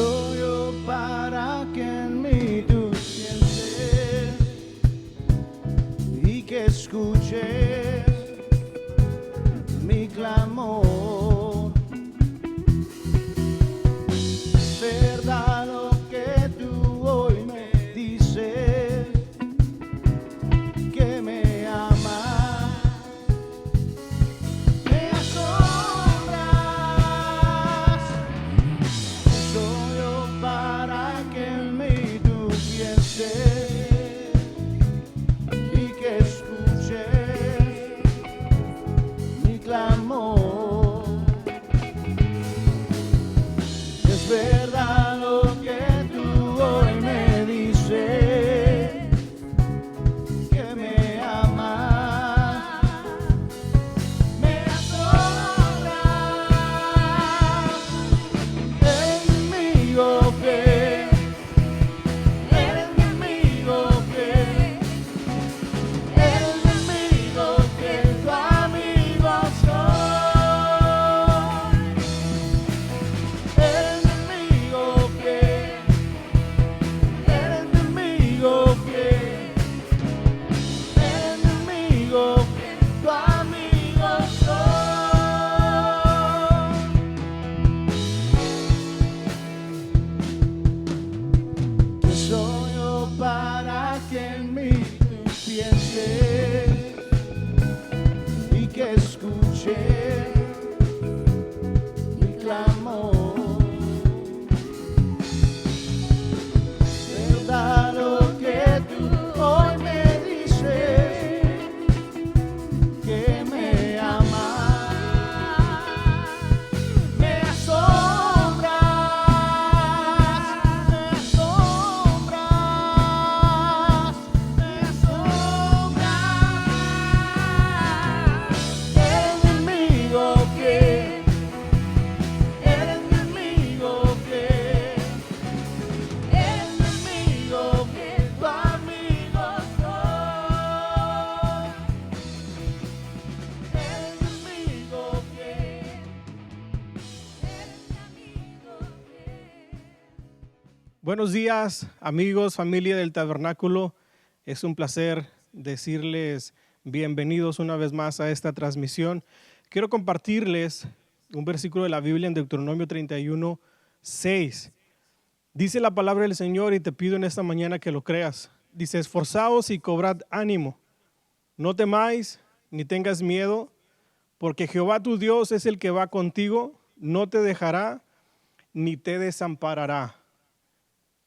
soy yo para que en mí tú pienses y que escuches mi clamor? Es verdad lo que tú hoy me dices, que me amas. Me asombras. Soy yo para que en mí tú pienses y que escuches mi clamor. Es verdad lo que tú hoy me dices, que me amas. Me asombras. Eres mi amigo fiel, eres mi amigo fiel, eres mi amigo fiel, tu amigo soy. Eres mi amigo fiel, eres mi amigo fiel, eres mi amigo fiel, tu amigo soy. Que soy yo para que en mí tú pienses y que escuches mi clamor. Verdad lo que tú hoy me dices, que me amas. Me asombras, me asombras, me asombras. Eres mi amigo fiel, eres mi amigo fiel, eres mi amigo fiel, tu amigo soy. Eres mi amigo fiel, eres mi amigo fiel. Buenos días, amigos, familia del Tabernáculo. Es un placer decirles bienvenidos una vez más a esta transmisión. Quiero compartirles un versículo de la Biblia en Deuteronomio 31, 6. Dice la palabra del Señor y te pido en esta mañana que lo creas. Dice: esforzaos y cobrad ánimo. No temáis ni tengas miedo, porque Jehová tu Dios es el que va contigo, no te dejará ni te desamparará.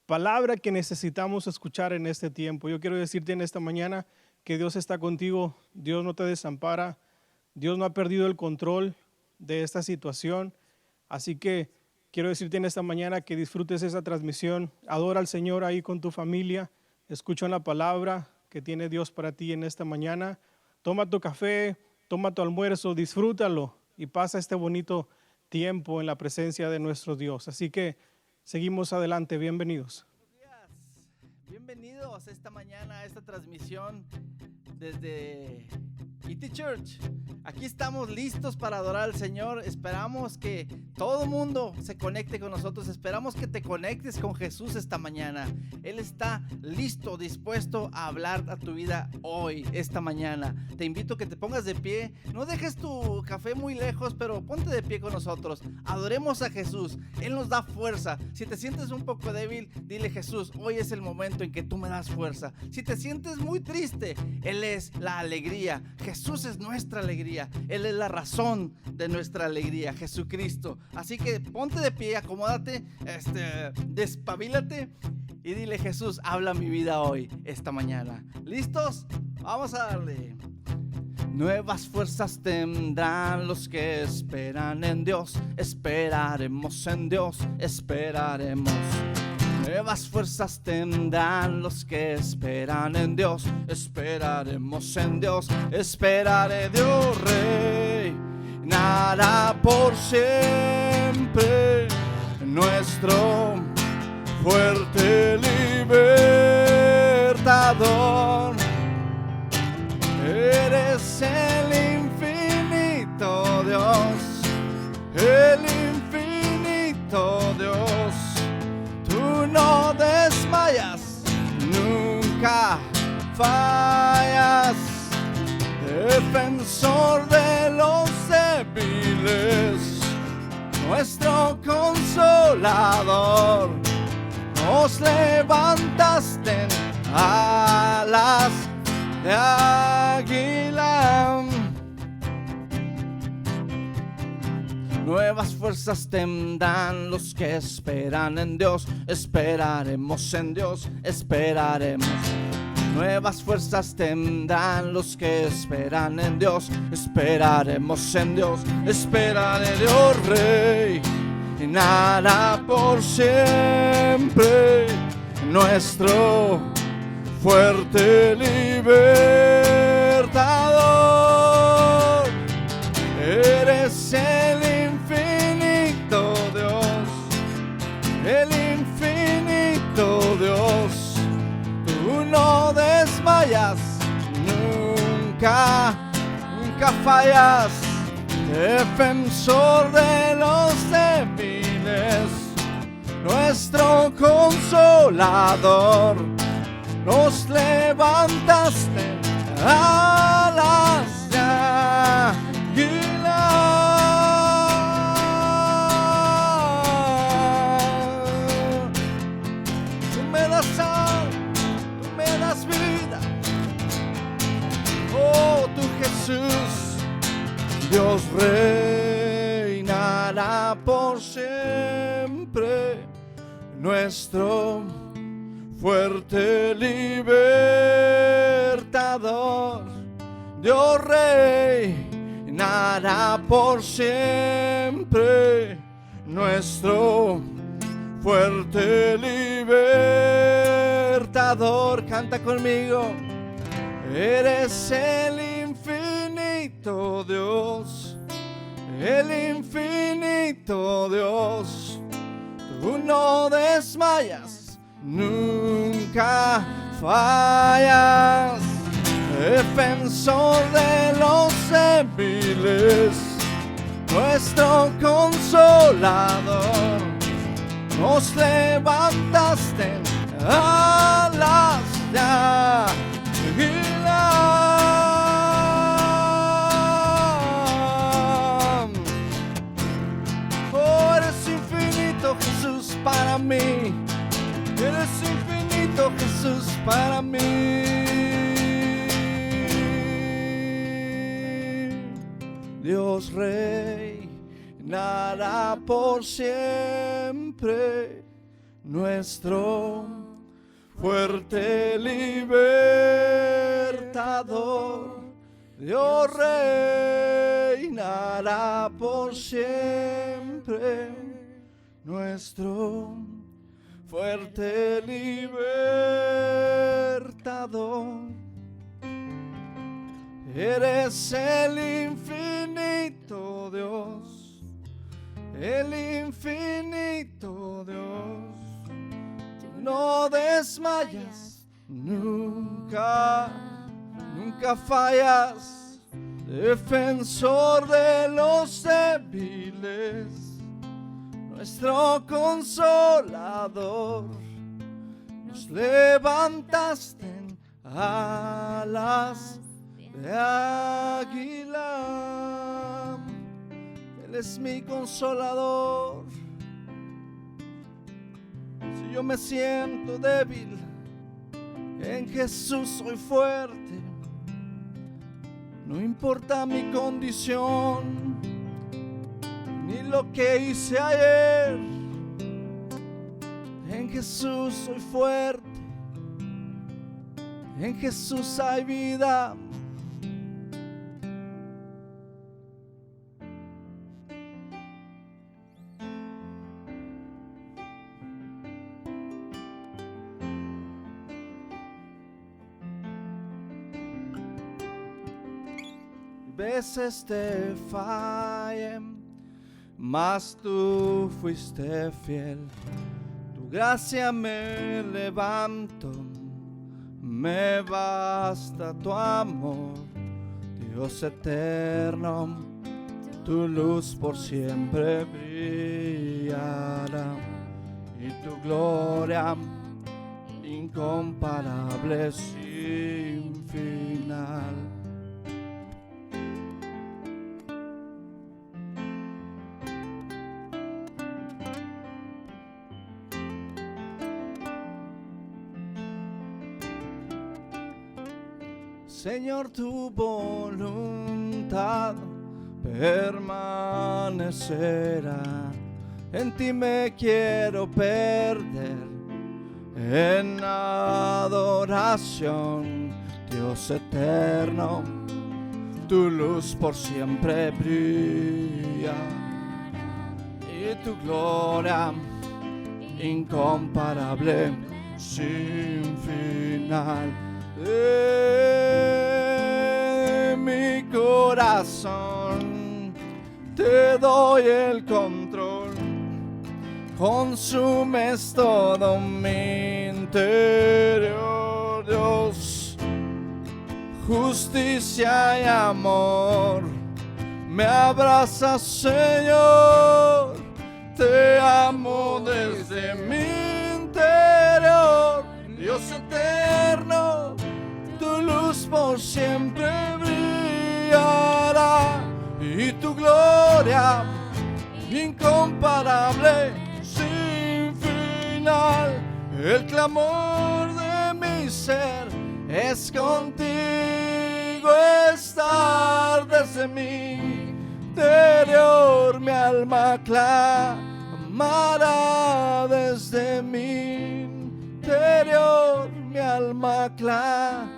Palabra que necesitamos escuchar en este tiempo. Yo quiero decirte en esta mañana que Dios está contigo, Dios no te desampara, Dios no ha perdido el control de esta situación. Así que quiero decirte en esta mañana que disfrutes esa transmisión, adora al Señor ahí con tu familia, escucha la palabra que tiene Dios para ti en esta mañana. Toma tu café, toma tu almuerzo, disfrútalo y pasa este bonito tiempo en la presencia de nuestro Dios. Así que seguimos adelante, bienvenidos. Buenos días, bienvenidos esta mañana a esta transmisión desde E.T. Church. Aquí estamos listos para adorar al Señor. Esperamos que todo el mundo se conecte con nosotros. Esperamos que te conectes con Jesús esta mañana. Él está listo, dispuesto a hablar a tu vida hoy, esta mañana. Te invito a que te pongas de pie. No dejes tu café muy lejos, pero ponte de pie con nosotros. Adoremos a Jesús. Él nos da fuerza. Si te sientes un poco débil, dile: Jesús, hoy es el momento en que tú me das fuerza. Si te sientes muy triste, Él es la alegría. Jesús es nuestra alegría. Él es la razón de nuestra alegría, Jesucristo. Así que ponte de pie, acomódate, despabilate y dile: Jesús, habla mi vida hoy, esta mañana. ¿Listos? Vamos a darle. Nuevas fuerzas tendrán los que esperan en Dios. Esperaremos en Dios, esperaremos. Nuevas fuerzas tendrán los que esperan en Dios. Esperaremos en Dios, esperaré, Dios Rey. Nada por siempre, nuestro fuerte libertador. Eres el infinito Dios, el infinito Dios. fallas, defensor de los débiles, nuestro consolador. Nos levantaste en alas de águila. Nuevas fuerzas tendrán los que esperan en Dios. Esperaremos en Dios, esperaremos. Nuevas fuerzas tendrán los que esperan en Dios. Esperaremos en Dios, esperaré, Dios Rey. Reinará por siempre, nuestro fuerte libertador. Eres el infinito Dios, el infinito Dios. Tú no desmayas, nunca, nunca fallas. Defensor de los débiles, nuestro consolador. Nos levantaste alas de águila. Tú me das sal, tú me das vida. Oh, tú Jesús, Dios reinará por siempre, nuestro fuerte libertador. Dios reinará por siempre, nuestro fuerte libertador. Canta conmigo. Eres el infinito Dios, el infinito Dios. Tú no desmayas, nunca fallas. Defensor de los débiles, nuestro consolador. Nos levantaste en alas de águila. Oh, eres infinito Jesús para mí. Eres infinito Jesús para mí. Dios reinará por siempre, nuestro fuerte libertador. Dios reinará por siempre, nuestro fuerte libertador. Eres el infinito Dios, el infinito Dios. Tú no desmayas, nunca, nunca fallas. Defensor de los débiles, nuestro consolador. Nos levantaste en alas de águila. Él es mi consolador. Si yo me siento débil, en Jesús soy fuerte. No importa mi condición, ni lo que hice ayer. En Jesús soy fuerte. En Jesús hay vida. Veces te fallé, mas tú fuiste fiel. Tu gracia me levanto, me basta tu amor. Dios eterno, tu luz por siempre brillará, y tu gloria incomparable sin final. Señor, tu voluntad permanecerá. En ti me quiero perder en adoración, Dios eterno. Tu luz por siempre brilla y tu gloria incomparable sin final. Mi corazón te doy el control, consumes todo mi interior, Dios. Justicia y amor me abrazas, Señor. Te amo desde mi interior, Dios eterno. Tu luz por siempre brillará y tu gloria incomparable sin final. El clamor de mi ser es contigo estar. Desde mi interior mi alma clamará. Desde mi interior mi alma clamará.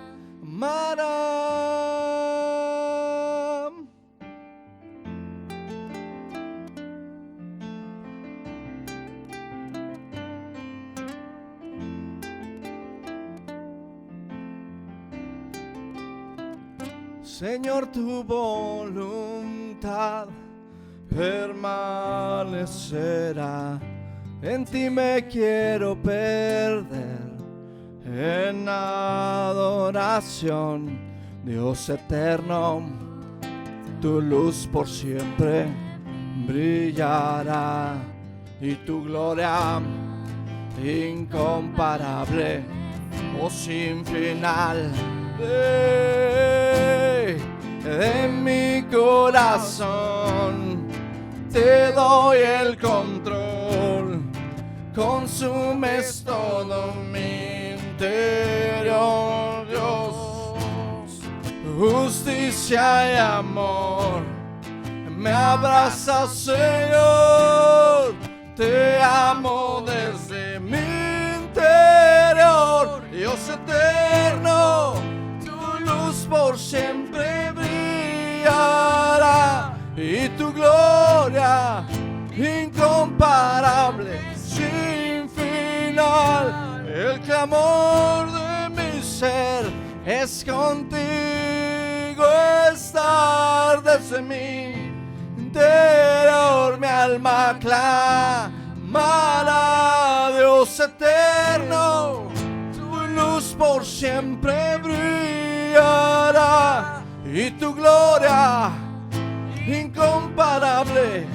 Señor, tu voluntad permanecerá. En ti me quiero perder en adoración, Dios eterno. Tu luz por siempre brillará y tu gloria incomparable, oh sin final. De mi corazón te doy el control, consumes todo mi interior, Dios. Justicia y amor me abrazas, Señor. Te amo desde mi interior, Dios eterno. Por siempre brillará y tu gloria incomparable sin final. El clamor de mi ser es contigo estar. Desde mi interior mi alma clamará. Dios eterno, tu luz por siempre brillará y tu gloria incomparable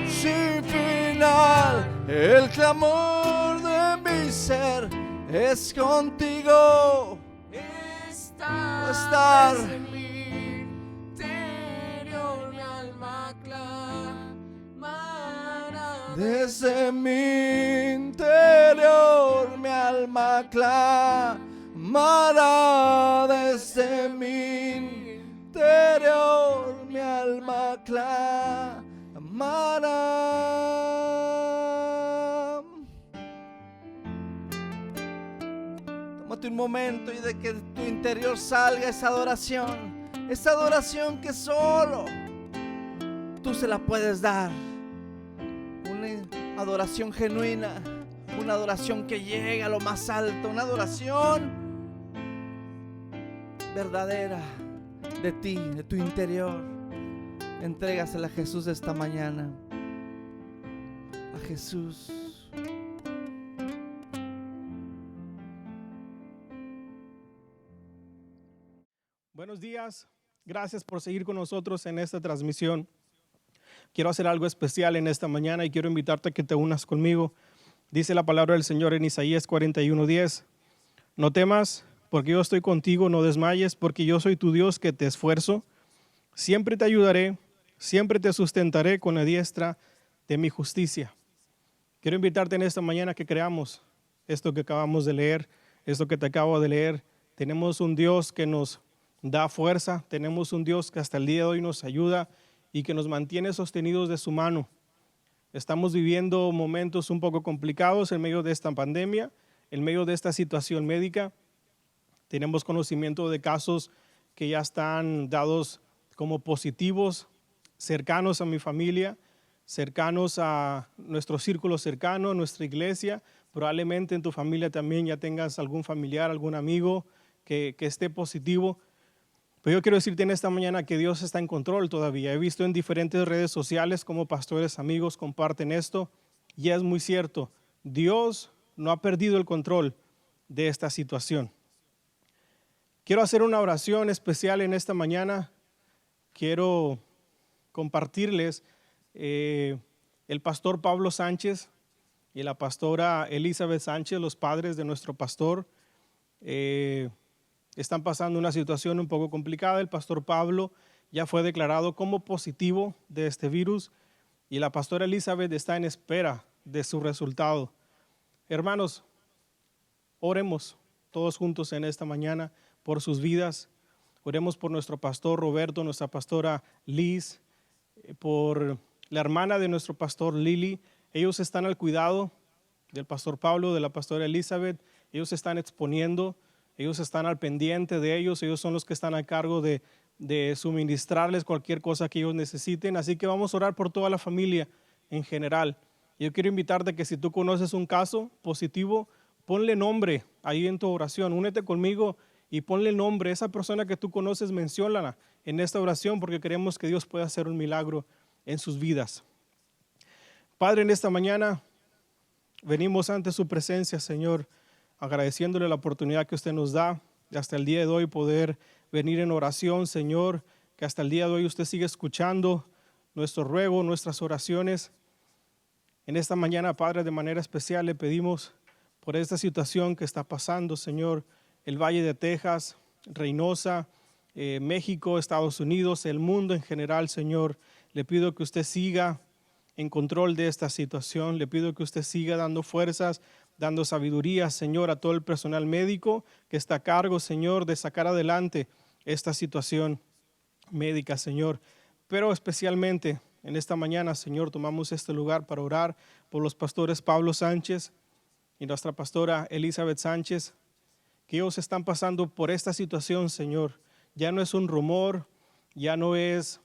sin final. El clamor de mi ser es contigo estar. Desde mi interior mi alma clamará. Desde mi interior mi alma clamará. Desde mi interior mi alma clamará. Tómate un momento y de que de tu interior salga esa adoración que solo tú se la puedes dar. Una adoración genuina, una adoración que llega a lo más alto, una adoración verdadera de ti, de tu interior. Entrégasela a Jesús esta mañana. A Jesús. Buenos días, gracias por seguir con nosotros en esta transmisión. Quiero hacer algo especial en esta mañana y quiero invitarte a que te unas conmigo. Dice la palabra del Señor en Isaías 41:10: no temas, porque yo estoy contigo, no desmayes, porque yo soy tu Dios que te esfuerzo. Siempre te ayudaré, siempre te sustentaré con la diestra de mi justicia. Quiero invitarte en esta mañana a que creamos esto que acabamos de leer, esto que te acabo de leer. Tenemos un Dios que nos da fuerza, tenemos un Dios que hasta el día de hoy nos ayuda y que nos mantiene sostenidos de su mano. Estamos viviendo momentos un poco complicados en medio de esta pandemia, en medio de esta situación médica. Tenemos conocimiento de casos que ya están dados como positivos, cercanos a mi familia, cercanos a nuestro círculo cercano, nuestra iglesia. Probablemente en tu familia también ya tengas algún familiar, algún amigo que esté positivo. Pero yo quiero decirte en esta mañana que Dios está en control todavía. He visto en diferentes redes sociales cómo pastores, amigos comparten esto y es muy cierto. Dios no ha perdido el control de esta situación. Quiero hacer una oración especial en esta mañana. Quiero compartirles el pastor Pablo Sánchez y la pastora Elizabeth Sánchez, los padres de nuestro pastor. Están pasando una situación un poco complicada. El pastor Pablo ya fue declarado como positivo de este virus y la pastora Elizabeth está en espera de su resultado. Hermanos, oremos todos juntos en esta mañana por sus vidas. Oremos por nuestro pastor Roberto, nuestra pastora Liz, por la hermana de nuestro pastor Lili. Ellos están al cuidado del pastor Pablo, de la pastora Elizabeth. Ellos están exponiendo. Ellos están al pendiente de ellos son los que están a cargo de suministrarles cualquier cosa que ellos necesiten. Así que vamos a orar por toda la familia en general. Yo quiero invitarte que si tú conoces un caso positivo, ponle nombre ahí en tu oración. Únete conmigo y ponle nombre. Esa persona que tú conoces, menciónala en esta oración porque queremos que Dios pueda hacer un milagro en sus vidas. Padre, en esta mañana venimos ante su presencia, Señor, agradeciéndole la oportunidad que usted nos da de hasta el día de hoy poder venir en oración, Señor, que hasta el día de hoy usted sigue escuchando nuestro ruego, nuestras oraciones. En esta mañana, Padre, de manera especial le pedimos por esta situación que está pasando, Señor, el Valle de Texas, Reynosa, México, Estados Unidos, el mundo en general, Señor. Le pido que usted siga en control de esta situación. Le pido que usted siga dando fuerzas, dando sabiduría, Señor, a todo el personal médico que está a cargo, Señor, de sacar adelante esta situación médica, Señor. Pero especialmente en esta mañana, Señor, tomamos este lugar para orar por los pastores Pablo Sánchez y nuestra pastora Elizabeth Sánchez, que ellos están pasando por esta situación, Señor. Ya no es un rumor, ya no es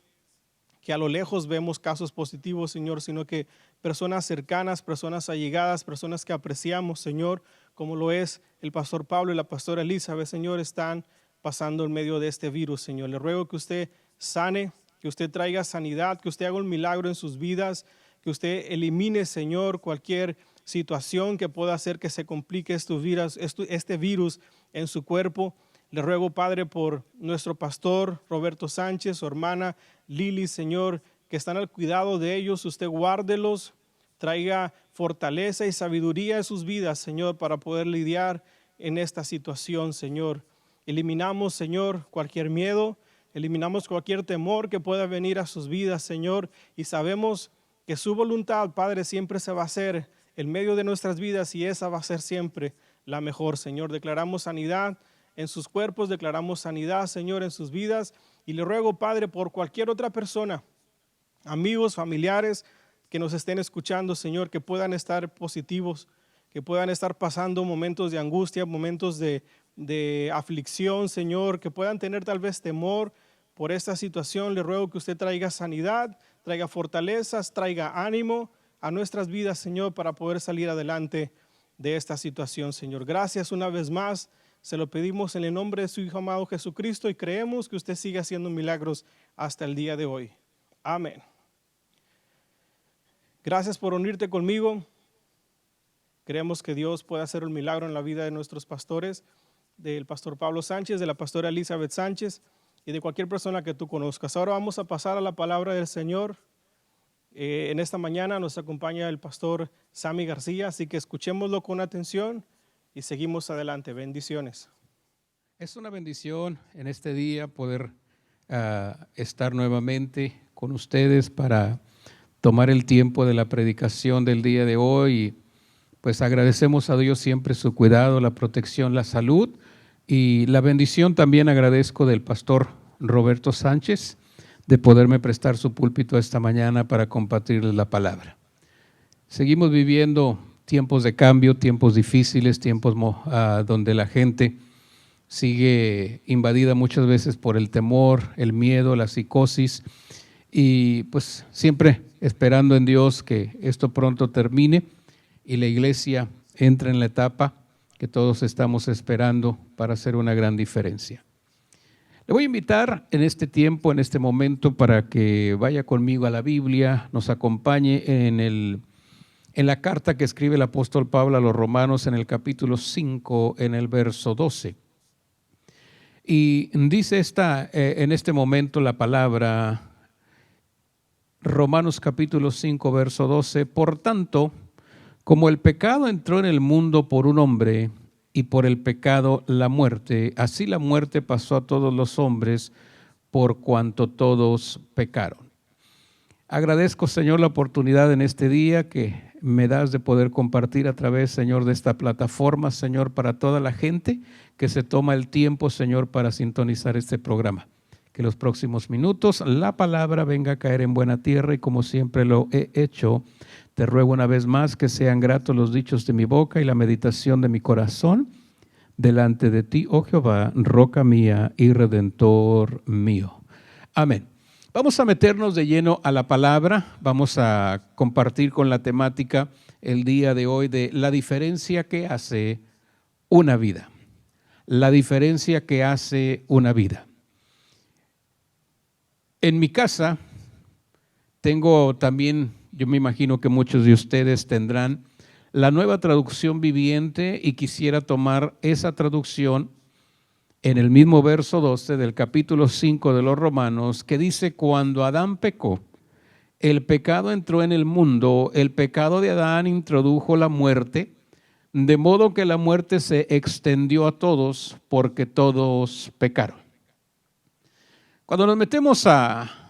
que a lo lejos vemos casos positivos, Señor, sino que personas cercanas, personas allegadas, personas que apreciamos, Señor, como lo es el pastor Pablo y la pastora Elizabeth, Señor, están pasando en medio de este virus, Señor. Le ruego que usted sane, que usted traiga sanidad, que usted haga un milagro en sus vidas, que usted elimine, Señor, cualquier situación que pueda hacer que se complique este virus en su cuerpo. Le ruego, Padre, por nuestro pastor Roberto Sánchez, su hermana Lili, Señor, que están al cuidado de ellos. Usted guárdelos, traiga fortaleza y sabiduría en sus vidas, Señor, para poder lidiar en esta situación, Señor. Eliminamos, Señor, cualquier miedo, eliminamos cualquier temor que pueda venir a sus vidas, Señor, y sabemos que su voluntad, Padre, siempre se va a hacer en medio de nuestras vidas y esa va a ser siempre la mejor, Señor. Declaramos sanidad en sus cuerpos, declaramos sanidad, Señor, en sus vidas. Y le ruego, Padre, por cualquier otra persona, amigos, familiares que nos estén escuchando, Señor, que puedan estar positivos, que puedan estar pasando momentos de angustia, momentos de aflicción, Señor, que puedan tener tal vez temor por esta situación. Le ruego que usted traiga sanidad, traiga fortalezas, traiga ánimo a nuestras vidas, Señor, para poder salir adelante de esta situación, Señor. Gracias una vez más. Se lo pedimos en el nombre de su Hijo amado Jesucristo y creemos que usted sigue haciendo milagros hasta el día de hoy. Amén. Gracias por unirte conmigo. Creemos que Dios puede hacer un milagro en la vida de nuestros pastores, del pastor Pablo Sánchez, de la pastora Elizabeth Sánchez y de cualquier persona que tú conozcas. Ahora vamos a pasar a la palabra del Señor. En esta mañana nos acompaña el pastor Sammy García, así que escuchémoslo con atención y seguimos adelante. Bendiciones. Es una bendición en este día poder estar nuevamente con ustedes para tomar el tiempo de la predicación del día de hoy. Pues agradecemos a Dios siempre su cuidado, la protección, la salud y la bendición. También agradezco del pastor Roberto Sánchez de poderme prestar su púlpito esta mañana para compartirles la palabra. Seguimos viviendo tiempos de cambio, tiempos difíciles, tiempos donde la gente sigue invadida muchas veces por el temor, el miedo, la psicosis, y pues siempre esperando en Dios que esto pronto termine y la iglesia entre en la etapa que todos estamos esperando para hacer una gran diferencia. Le voy a invitar en este tiempo, en este momento, para que vaya conmigo a la Biblia, nos acompañe en la carta que escribe el apóstol Pablo a los Romanos en el capítulo 5, en el verso 12. Y dice en este momento la palabra, Romanos capítulo 5, verso 12, por tanto, como el pecado entró en el mundo por un hombre y por el pecado la muerte, así la muerte pasó a todos los hombres por cuanto todos pecaron. Agradezco, Señor, la oportunidad en este día que me das de poder compartir a través, Señor, de esta plataforma, Señor, para toda la gente que se toma el tiempo, Señor, para sintonizar este programa. Que los próximos minutos la palabra venga a caer en buena tierra y como siempre lo he hecho, te ruego una vez más que sean gratos los dichos de mi boca y la meditación de mi corazón delante de ti, oh Jehová, roca mía y redentor mío. Amén. Vamos a meternos de lleno a la palabra, vamos a compartir con la temática el día de hoy de la diferencia que hace una vida. La diferencia que hace una vida. En mi casa tengo también, yo me imagino que muchos de ustedes tendrán la nueva traducción viviente y quisiera tomar esa traducción en el mismo verso 12 del capítulo 5 de los Romanos, que dice: cuando Adán pecó, el pecado entró en el mundo, el pecado de Adán introdujo la muerte, de modo que la muerte se extendió a todos porque todos pecaron. Cuando nos metemos a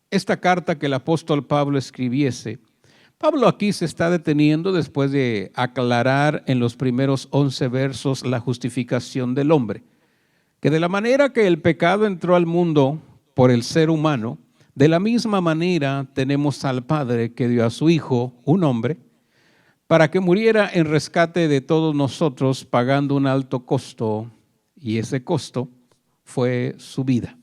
esta carta que el apóstol Pablo escribiese, Pablo aquí se está deteniendo después de aclarar en los primeros 11 versos la justificación del hombre. Que de la manera que el pecado entró al mundo por el ser humano, de la misma manera tenemos al Padre que dio a su Hijo, un hombre, para que muriera en rescate de todos nosotros pagando un alto costo, y ese costo fue su vida.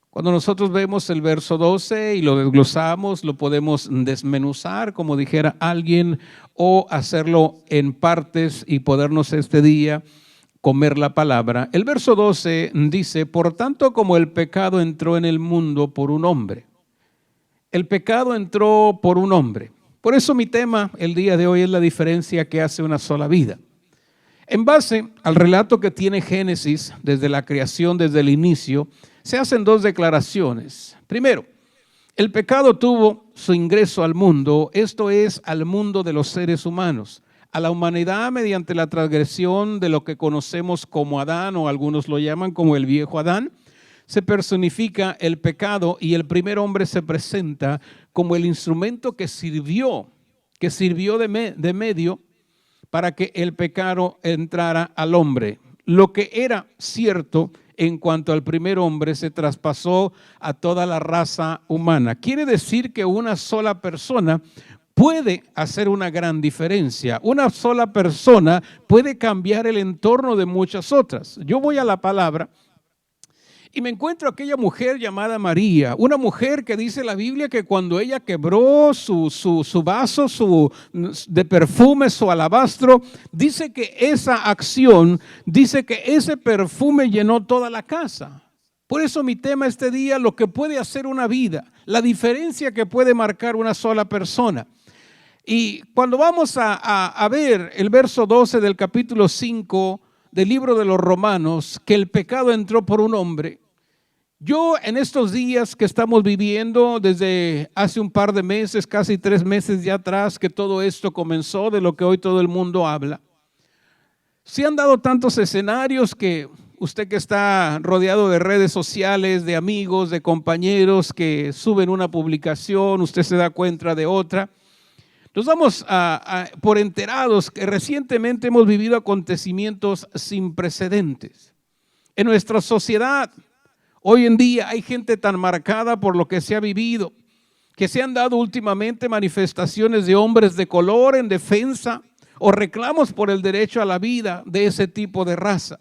Cuando nosotros vemos el verso 12 y lo desglosamos, lo podemos desmenuzar, como dijera alguien, o hacerlo en partes y podernos este día comer la palabra. El verso 12 dice: por tanto, como el pecado entró en el mundo por un hombre. El pecado entró por un hombre. Por eso mi tema el día de hoy es la diferencia que hace una sola vida. En base al relato que tiene Génesis desde la creación, desde el inicio, se hacen dos declaraciones. Primero, el pecado tuvo su ingreso al mundo, esto es, al mundo de los seres humanos, a la humanidad mediante la transgresión de lo que conocemos como Adán, o algunos lo llaman como el viejo Adán. Se personifica el pecado y el primer hombre se presenta como el instrumento que sirvió de medio para que el pecado entrara al hombre. Lo que era cierto en cuanto al primer hombre se traspasó a toda la raza humana. Quiere decir que una sola persona puede hacer una gran diferencia. Una sola persona puede cambiar el entorno de muchas otras. Yo voy a la palabra y me encuentro aquella mujer llamada María, una mujer que dice la Biblia que cuando ella quebró su vaso de perfume, su alabastro, dice que esa acción, dice que ese perfume llenó toda la casa. Por eso mi tema este día, lo que puede hacer una vida, la diferencia que puede marcar una sola persona. Y cuando vamos a ver el verso 12 del capítulo 5 del libro de los Romanos, que el pecado entró por un hombre, yo en estos días que estamos viviendo, desde hace un par de meses, casi 3 meses ya atrás que todo esto comenzó, de lo que hoy todo el mundo habla, Se han dado tantos escenarios que usted que está rodeado de redes sociales, de amigos, de compañeros que suben una publicación, usted se da cuenta de otra. Nos damos por enterados que recientemente hemos vivido acontecimientos sin precedentes. En nuestra sociedad, hoy en día hay gente tan marcada por lo que se ha vivido, que se han dado últimamente manifestaciones de hombres de color en defensa o reclamos por el derecho a la vida de ese tipo de raza.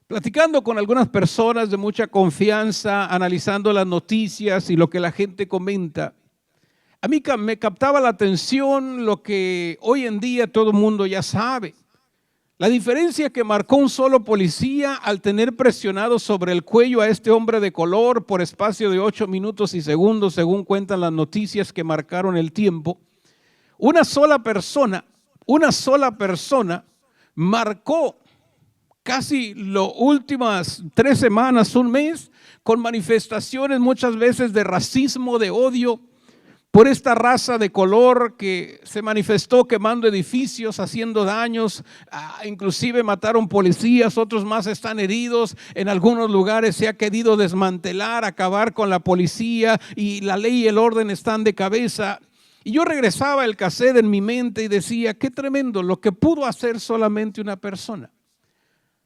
Platicando con algunas personas de mucha confianza, analizando las noticias y lo que la gente comenta, a mí me captaba la atención lo que hoy en día todo el mundo ya sabe. La diferencia que marcó un solo policía al tener presionado sobre el cuello a este hombre de color por espacio de 8 minutos y segundos, según cuentan las noticias que marcaron el tiempo. Una sola persona marcó casi las últimas 3 semanas, un mes, con manifestaciones muchas veces de racismo, de odio, por esta raza de color que se manifestó quemando edificios, haciendo daños, inclusive mataron policías, otros más están heridos, en algunos lugares se ha querido desmantelar, acabar con la policía y la ley y el orden están de cabeza. Y yo regresaba el cassette en mi mente y decía, qué tremendo lo que pudo hacer solamente una persona,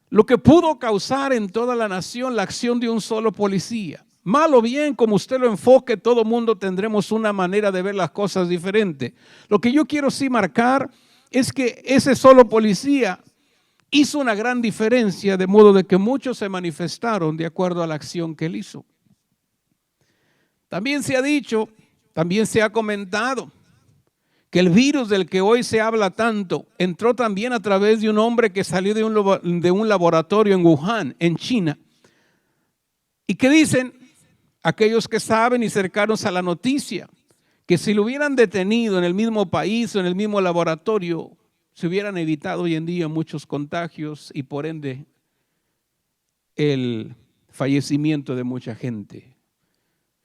lo que pudo causar en toda la nación la acción de un solo policía. Mal o bien, como usted lo enfoque, todo mundo tendremos una manera de ver las cosas diferente. Lo que yo quiero sí marcar es que ese solo policía hizo una gran diferencia, de modo de que muchos se manifestaron de acuerdo a la acción que él hizo. También se ha dicho, también se ha comentado que el virus del que hoy se habla tanto entró también a través de un hombre que salió de un laboratorio en Wuhan, en China, y que dicen aquellos que saben y cercanos a la noticia, que si lo hubieran detenido en el mismo país o en el mismo laboratorio, se hubieran evitado hoy en día muchos contagios y por ende el fallecimiento de mucha gente.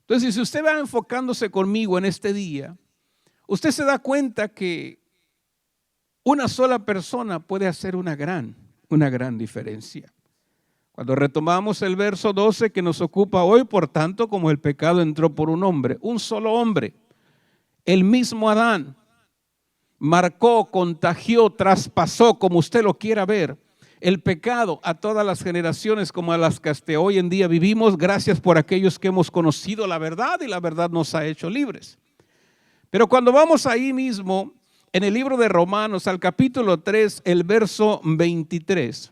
Entonces, si usted va enfocándose conmigo en este día, usted se da cuenta que una sola persona puede hacer una gran diferencia. Cuando retomamos el verso 12 que nos ocupa hoy, por tanto, como el pecado entró por un hombre, un solo hombre, el mismo Adán, marcó, contagió, traspasó, como usted lo quiera ver, el pecado a todas las generaciones como a las que hasta hoy en día vivimos, gracias por aquellos que hemos conocido la verdad y la verdad nos ha hecho libres. Pero cuando vamos ahí mismo, en el libro de Romanos, al capítulo 3, el verso 23,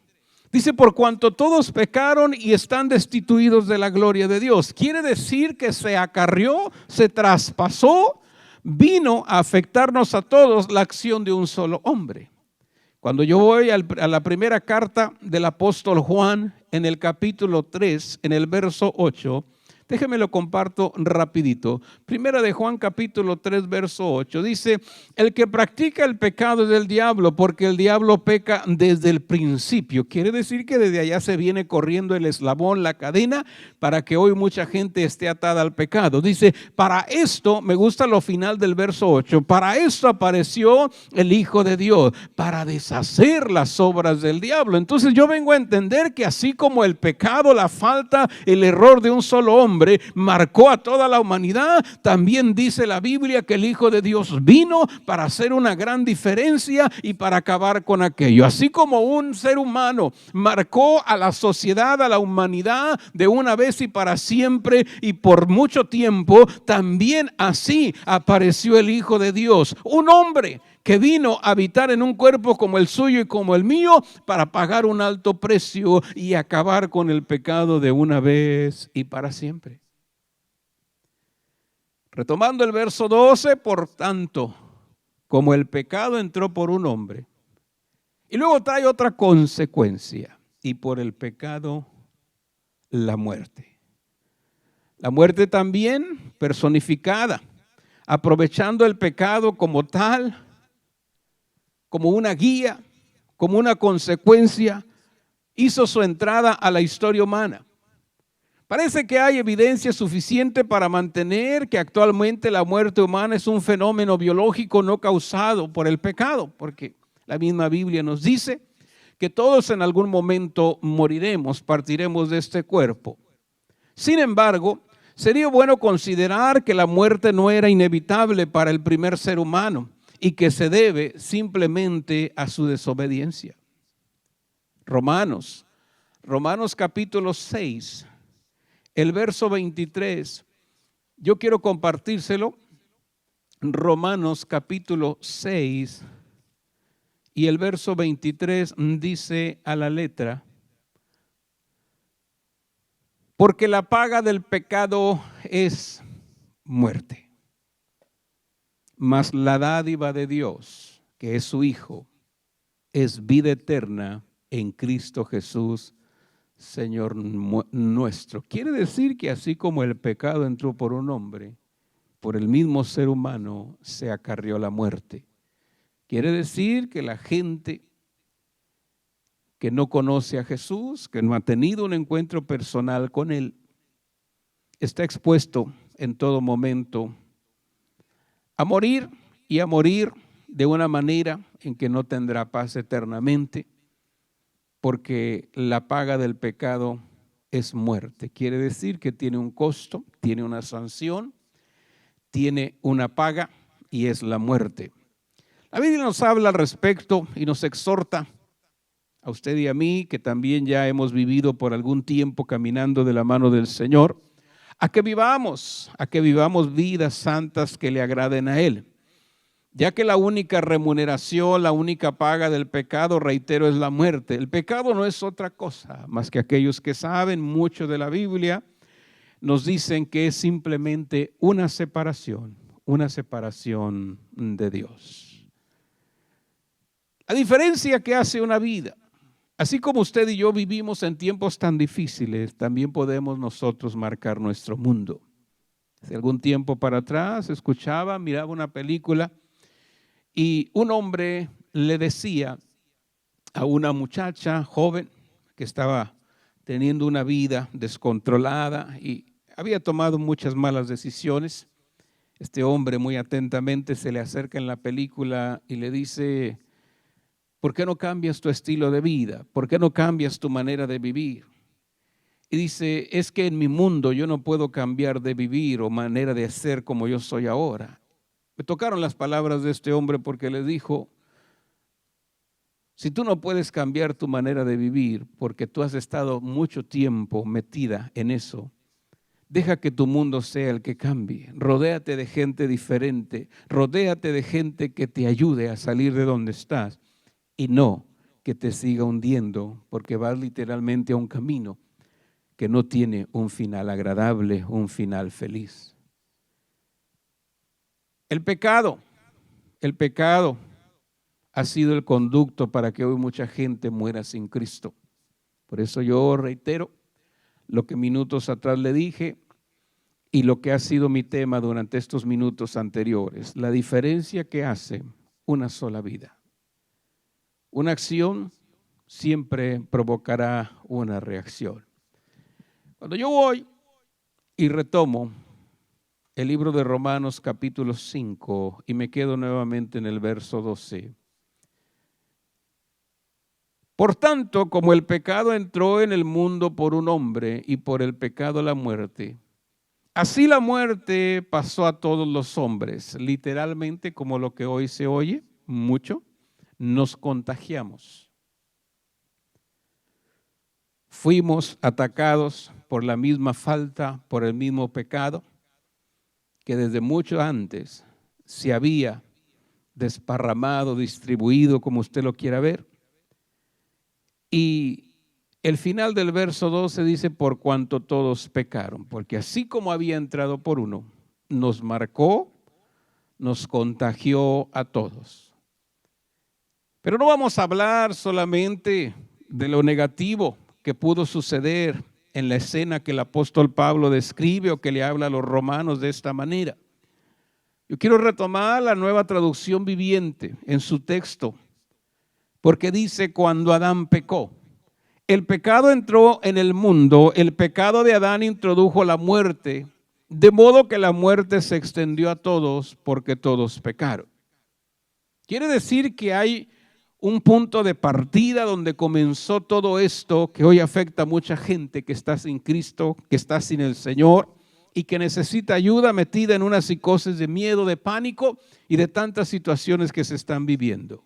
dice, por cuanto todos pecaron y están destituidos de la gloria de Dios. Quiere decir que se acarrió, se traspasó, vino a afectarnos a todos la acción de un solo hombre. Cuando yo voy a la primera carta del apóstol Juan, en el capítulo 3, en el verso 8, déjeme lo comparto rapidito. Primera de Juan capítulo 3 verso 8 dice, el que practica el pecado es del diablo, porque el diablo peca desde el principio. Quiere decir que desde allá se viene corriendo el eslabón, la cadena, para que hoy mucha gente esté atada al pecado. Dice, para esto, me gusta lo final del verso 8, para esto apareció el Hijo de Dios, para deshacer las obras del diablo. Entonces yo vengo a entender que así como el pecado, la falta, el error de un solo hombre marcó a toda la humanidad, también dice la Biblia que el Hijo de Dios vino para hacer una gran diferencia y para acabar con aquello. Así como un ser humano marcó a la sociedad, a la humanidad de una vez y para siempre y por mucho tiempo, también así apareció el Hijo de Dios, un hombre que vino a habitar en un cuerpo como el suyo y como el mío para pagar un alto precio y acabar con el pecado de una vez y para siempre. Retomando el verso 12, por tanto, como el pecado entró por un hombre, y luego trae otra consecuencia, y por el pecado la muerte. La muerte también personificada, aprovechando el pecado como tal, como una guía, como una consecuencia, hizo su entrada a la historia humana. Parece que hay evidencia suficiente para mantener que actualmente la muerte humana es un fenómeno biológico no causado por el pecado, porque La misma Biblia nos dice que todos en algún momento moriremos, partiremos de este cuerpo. Sin embargo, sería bueno considerar que la muerte no era inevitable para el primer ser humano y que se debe simplemente a su desobediencia. Romanos capítulo 6, el verso 23, yo quiero compartírselo. Romanos capítulo 6 y el verso 23 dice a la letra: porque la paga del pecado es muerte, mas la dádiva de Dios, que es su Hijo, es vida eterna en Cristo Jesús, Señor nuestro. Quiere decir que así como el pecado entró por un hombre, por el mismo ser humano se acarreó la muerte. Quiere decir que la gente que no conoce a Jesús, que no ha tenido un encuentro personal con Él, está expuesto en todo momento a morir y a morir de una manera en que no tendrá paz eternamente, porque la paga del pecado es muerte. Quiere decir que tiene un costo, tiene una sanción, tiene una paga y es la muerte. La Biblia nos habla al respecto y nos exhorta a usted y a mí, que también ya hemos vivido por algún tiempo caminando de la mano del Señor, a que vivamos vidas santas que le agraden a Él. Ya que la única remuneración, la única paga del pecado, reitero, es la muerte. El pecado no es otra cosa más que aquellos que saben mucho de la Biblia nos dicen que es simplemente una separación de Dios. La diferencia que hace una vida, así como usted y yo vivimos en tiempos tan difíciles, también podemos nosotros marcar nuestro mundo. Hace algún tiempo para atrás miraba una película y un hombre le decía a una muchacha joven que estaba teniendo una vida descontrolada y había tomado muchas malas decisiones. Este hombre muy atentamente se le acerca en la película y le dice: ¿por qué no cambias tu estilo de vida? ¿Por qué no cambias tu manera de vivir? Y dice: es que en mi mundo yo no puedo cambiar de vivir o manera de ser como yo soy ahora. Me tocaron las palabras de este hombre porque le dijo: si tú no puedes cambiar tu manera de vivir porque tú has estado mucho tiempo metida en eso, deja que tu mundo sea el que cambie. Rodéate de gente diferente, rodéate de gente que te ayude a salir de donde estás y no que te siga hundiendo, porque vas literalmente a un camino que no tiene un final agradable, un final feliz. El pecado ha sido el conducto para que hoy mucha gente muera sin Cristo. Por eso yo reitero lo que minutos atrás le dije y lo que ha sido mi tema durante estos minutos anteriores: la diferencia que hace una sola vida. Una acción siempre provocará una reacción. Cuando yo voy y retomo el libro de Romanos capítulo 5 y me quedo nuevamente en el verso 12. Por tanto, como el pecado entró en el mundo por un hombre y por el pecado la muerte, así la muerte pasó a todos los hombres. Literalmente, como lo que hoy se oye mucho, nos contagiamos. Fuimos atacados por la misma falta, por el mismo pecado que desde mucho antes se había desparramado, distribuido, como usted lo quiera ver. Y el final del verso 12 dice: por cuanto todos pecaron, porque así como había entrado por uno, nos marcó, nos contagió a todos. Pero no vamos a hablar solamente de lo negativo que pudo suceder en la escena que el apóstol Pablo describe o que le habla a los romanos de esta manera. Yo quiero retomar la Nueva Traducción Viviente en su texto, porque dice: cuando Adán pecó. El pecado entró en el mundo, el pecado de Adán introdujo la muerte, de modo que la muerte se extendió a todos porque todos pecaron. Quiere decir que hay un punto de partida donde comenzó todo esto que hoy afecta a mucha gente que está sin Cristo, que está sin el Señor y que necesita ayuda, metida en una psicosis de miedo, de pánico y de tantas situaciones que se están viviendo.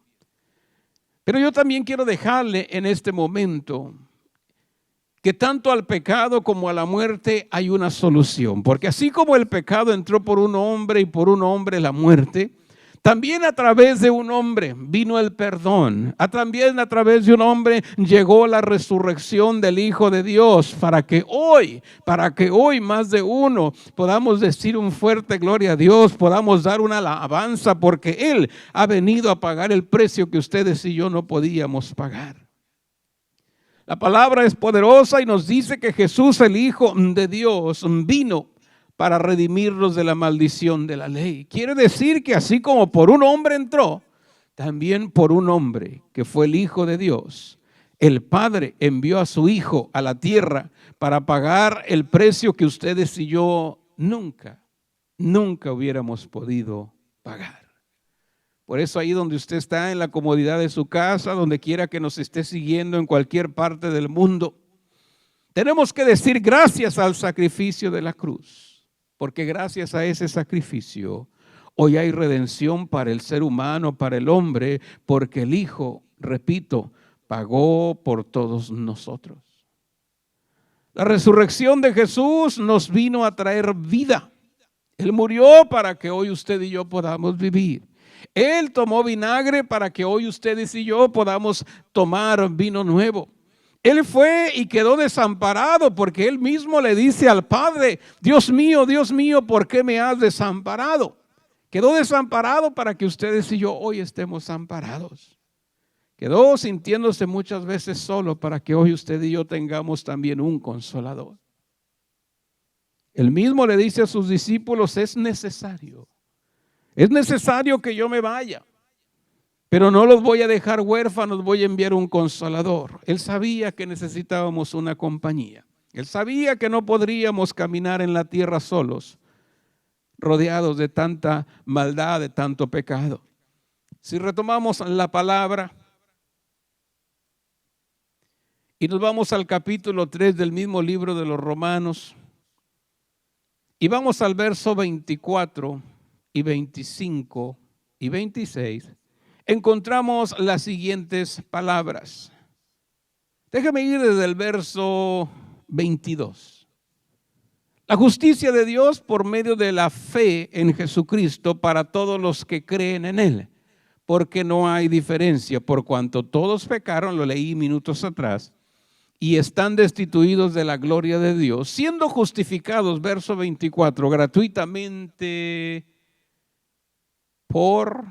Pero yo también quiero dejarle en este momento que tanto al pecado como a la muerte hay una solución, porque así como el pecado entró por un hombre y por un hombre la muerte, también a través de un hombre vino el perdón. También a través de un hombre llegó la resurrección del Hijo de Dios para que hoy más de uno podamos decir un fuerte gloria a Dios, podamos dar una alabanza porque Él ha venido a pagar el precio que ustedes y yo no podíamos pagar. La palabra es poderosa y nos dice que Jesús, el Hijo de Dios, vino para redimirnos de la maldición de la ley. Quiere decir que así como por un hombre entró, también por un hombre que fue el Hijo de Dios, el Padre envió a su Hijo a la tierra para pagar el precio que ustedes y yo nunca hubiéramos podido pagar. Por eso ahí donde usted está, en la comodidad de su casa, donde quiera que nos esté siguiendo en cualquier parte del mundo, tenemos que decir gracias al sacrificio de la cruz. Porque gracias a ese sacrificio, hoy hay redención para el ser humano, para el hombre, porque el Hijo, repito, pagó por todos nosotros. La resurrección de Jesús nos vino a traer vida. Él murió para que hoy usted y yo podamos vivir. Él tomó vinagre para que hoy ustedes y yo podamos tomar vino nuevo. Él fue y quedó desamparado porque Él mismo le dice al Padre, Dios mío, ¿por qué me has desamparado? Quedó desamparado para que ustedes y yo hoy estemos amparados. Quedó sintiéndose muchas veces solo para que hoy usted y yo tengamos también un consolador. Él mismo le dice a sus discípulos, es necesario que yo me vaya. Pero no los voy a dejar huérfanos, voy a enviar un consolador. Él sabía que necesitábamos una compañía. Él sabía que no podríamos caminar en la tierra solos, rodeados de tanta maldad, de tanto pecado. Si retomamos la palabra y nos vamos al capítulo 3 del mismo libro de los Romanos y vamos al verso 24 y 25 y 26, encontramos las siguientes palabras. Déjame ir desde el verso 22. La justicia de Dios por medio de la fe en Jesucristo para todos los que creen en Él, porque no hay diferencia, por cuanto todos pecaron, lo leí minutos atrás, y están destituidos de la gloria de Dios, siendo justificados, verso 24, gratuitamente por,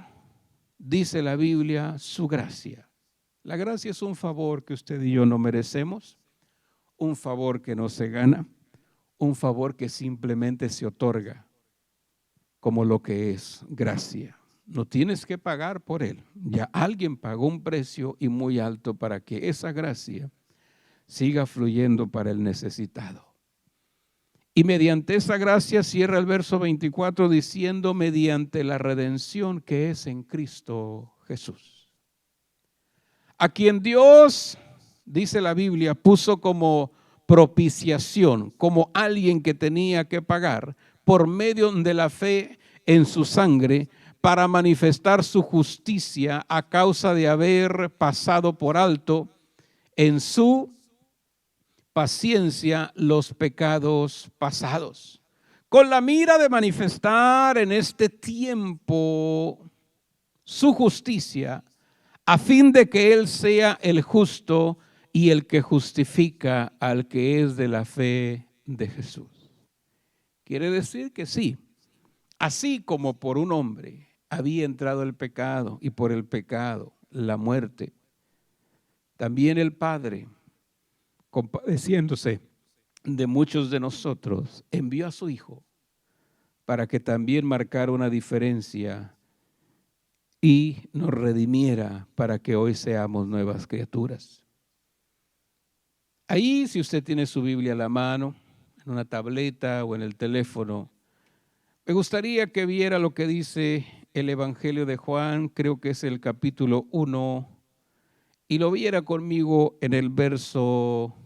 dice la Biblia, su gracia. La gracia es un favor que usted y yo no merecemos, un favor que no se gana, un favor que simplemente se otorga como lo que es gracia. No tienes que pagar por él. Ya alguien pagó un precio y muy alto para que esa gracia siga fluyendo para el necesitado. Y mediante esa gracia cierra el verso 24 diciendo, mediante la redención que es en Cristo Jesús. A quien Dios, dice la Biblia, puso como propiciación, como alguien que tenía que pagar por medio de la fe en su sangre para manifestar su justicia a causa de haber pasado por alto en su paciencia los pecados pasados, con la mira de manifestar en este tiempo su justicia, a fin de que Él sea el justo y el que justifica al que es de la fe de Jesús. Quiere decir que sí, así como por un hombre había entrado el pecado y por el pecado la muerte, también el Padre, compadeciéndose de muchos de nosotros, envió a su Hijo para que también marcara una diferencia y nos redimiera para que hoy seamos nuevas criaturas. Ahí, si usted tiene su Biblia a la mano, en una tableta o en el teléfono, me gustaría que viera lo que dice el Evangelio de Juan, creo que es el capítulo 1, y lo viera conmigo en el verso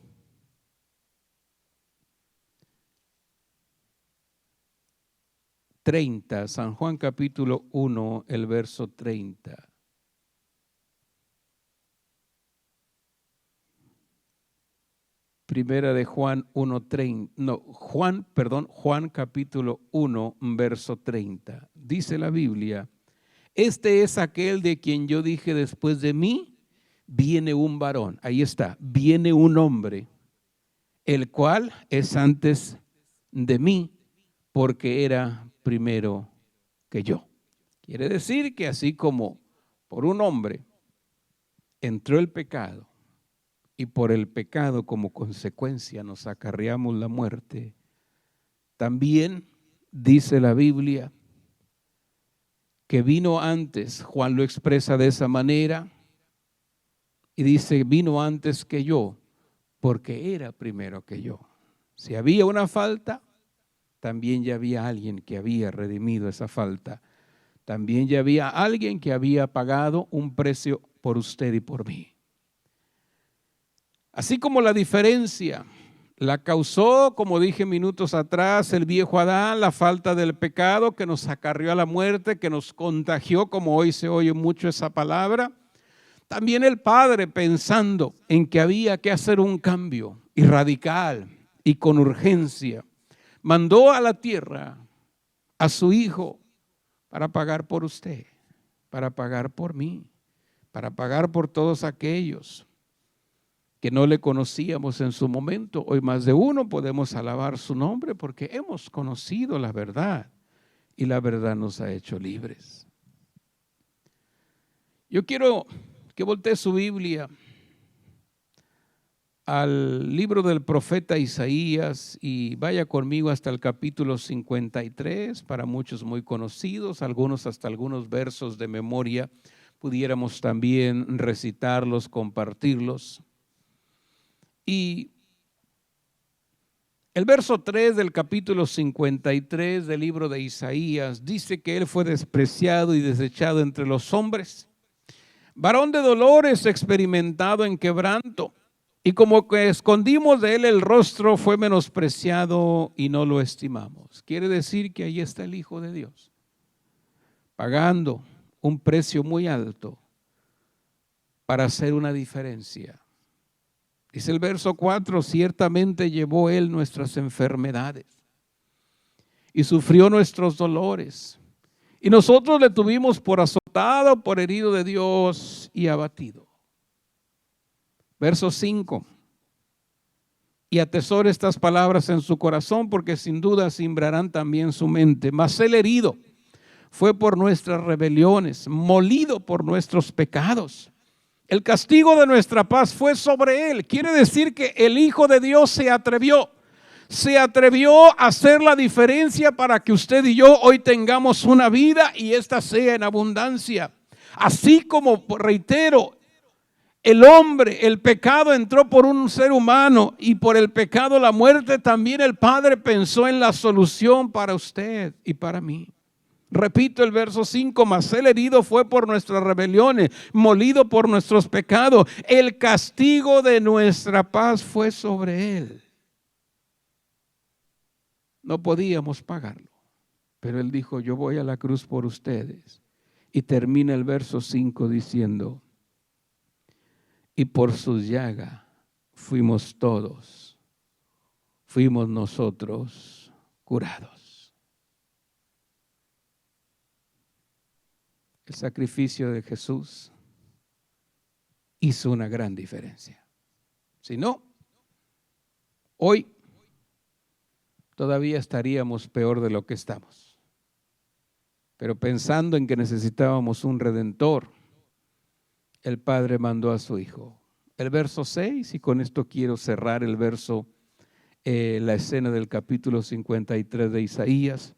30, San Juan capítulo 1, el verso 30. Primera de Juan 1:30, Juan capítulo 1, verso 30. Dice la Biblia: este es aquel de quien yo dije, después de mí viene un varón. Ahí está, viene un hombre, el cual es antes de mí, porque era primero que yo. Quiere decir que así como por un hombre entró el pecado, y por el pecado como consecuencia nos acarreamos la muerte, también dice la Biblia que vino antes, Juan lo expresa de esa manera, y dice, vino antes que yo, porque era primero que yo. Si había una falta, también ya había alguien que había redimido esa falta. También ya había alguien que había pagado un precio por usted y por mí. Así como la diferencia la causó, como dije minutos atrás, el viejo Adán, la falta del pecado que nos acarrió a la muerte, que nos contagió, como hoy se oye mucho esa palabra. También el Padre, pensando en que había que hacer un cambio y radical y con urgencia, mandó a la tierra a su Hijo para pagar por usted, para pagar por mí, para pagar por todos aquellos que no le conocíamos en su momento. Hoy más de uno podemos alabar su nombre porque hemos conocido la verdad y la verdad nos ha hecho libres. Yo quiero que voltee su Biblia al libro del profeta Isaías y vaya conmigo hasta el capítulo 53, para muchos muy conocidos, algunos hasta algunos versos de memoria, pudiéramos también recitarlos, compartirlos. Y el verso 3 del capítulo 53 del libro de Isaías dice que él fue despreciado y desechado entre los hombres, varón de dolores, experimentado en quebranto, y como que escondimos de él el rostro, fue menospreciado y no lo estimamos. Quiere decir que ahí está el Hijo de Dios, pagando un precio muy alto para hacer una diferencia. Dice el verso 4, ciertamente llevó él nuestras enfermedades y sufrió nuestros dolores. Y nosotros le tuvimos por azotado, por herido de Dios y abatido. Verso 5. Y atesore estas palabras en su corazón, porque sin duda simbrarán también su mente. Mas el herido fue por nuestras rebeliones, molido por nuestros pecados. El castigo de nuestra paz fue sobre él. Quiere decir que el Hijo de Dios se atrevió a hacer la diferencia para que usted y yo hoy tengamos una vida y esta sea en abundancia. Así como, reitero, el hombre, el pecado entró por un ser humano y por el pecado la muerte, también el Padre pensó en la solución para usted y para mí. Repito el verso 5, mas el herido fue por nuestras rebeliones, molido por nuestros pecados. El castigo de nuestra paz fue sobre él. No podíamos pagarlo, pero él dijo, yo voy a la cruz por ustedes. Y termina el verso 5 diciendo, y por su llaga fuimos todos, fuimos nosotros curados. El sacrificio de Jesús hizo una gran diferencia. Si no, hoy todavía estaríamos peor de lo que estamos. Pero pensando en que necesitábamos un redentor, el Padre mandó a su Hijo. El verso 6, y con esto quiero cerrar el verso, la escena del capítulo 53 de Isaías.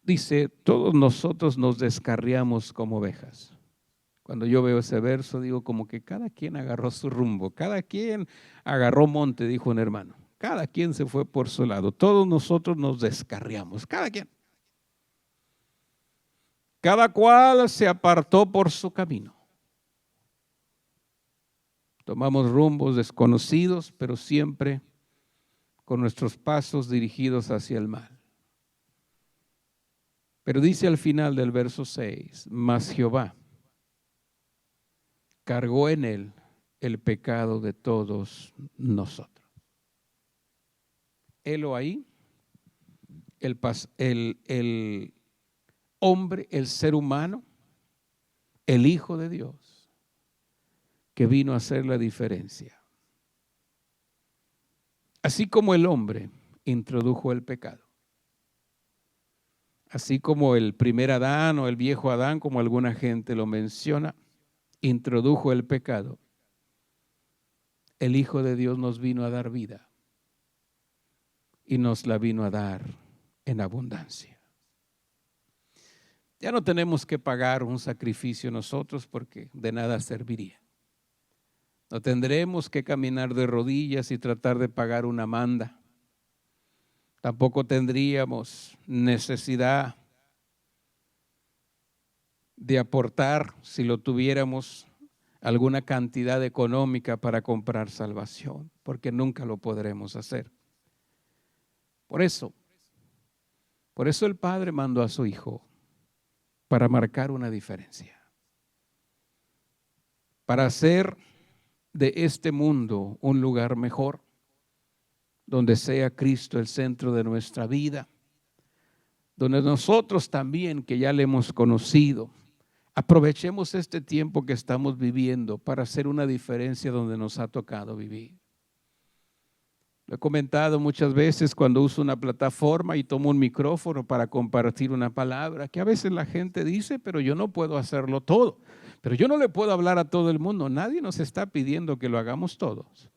Dice, todos nosotros nos descarriamos como ovejas. Cuando yo veo ese verso, digo como que cada quien agarró su rumbo, cada quien agarró monte, dijo un hermano. Cada quien se fue por su lado. Todos nosotros nos descarriamos, cada quien. Cada cual se apartó por su camino. Tomamos rumbos desconocidos, pero siempre con nuestros pasos dirigidos hacia el mal. Pero dice al final del verso 6, mas Jehová cargó en él el pecado de todos nosotros. Helo ahí, el hombre, el ser humano, el Hijo de Dios, que vino a hacer la diferencia. Así como el hombre introdujo el pecado, así como el primer Adán o el viejo Adán, como alguna gente lo menciona, introdujo el pecado, el Hijo de Dios nos vino a dar vida y nos la vino a dar en abundancia. Ya no tenemos que pagar un sacrificio nosotros porque de nada serviría. No tendremos que caminar de rodillas y tratar de pagar una manda. Tampoco tendríamos necesidad de aportar, si lo tuviéramos, alguna cantidad económica para comprar salvación, porque nunca lo podremos hacer. Por eso el Padre mandó a su Hijo para marcar una diferencia, para hacer de este mundo un lugar mejor, donde sea Cristo el centro de nuestra vida, donde nosotros también, que ya le hemos conocido, aprovechemos este tiempo que estamos viviendo para hacer una diferencia donde nos ha tocado vivir. Lo he comentado muchas veces cuando uso una plataforma y tomo un micrófono para compartir una palabra, que a veces la gente dice, pero yo no puedo hacerlo todo, pero yo no le puedo hablar a todo el mundo. Nadie nos está pidiendo que lo hagamos todos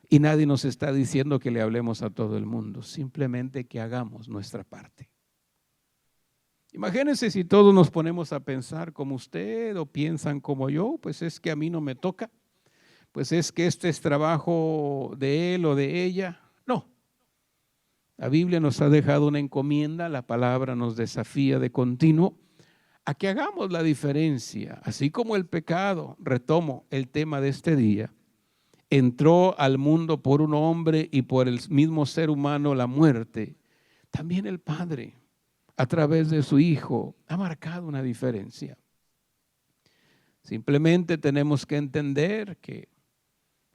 y nadie nos está diciendo que le hablemos a todo el mundo, simplemente que hagamos nuestra parte. Imagínense si todos nos ponemos a pensar como usted o piensan como yo, pues es que a mí no me toca, pues es que este es trabajo de él o de ella. No, la Biblia nos ha dejado una encomienda, la palabra nos desafía de continuo a que hagamos la diferencia, así como el pecado, retomo el tema de este día, entró al mundo por un hombre y por el mismo ser humano la muerte, también el Padre, a través de su Hijo, ha marcado una diferencia. Simplemente tenemos que entender que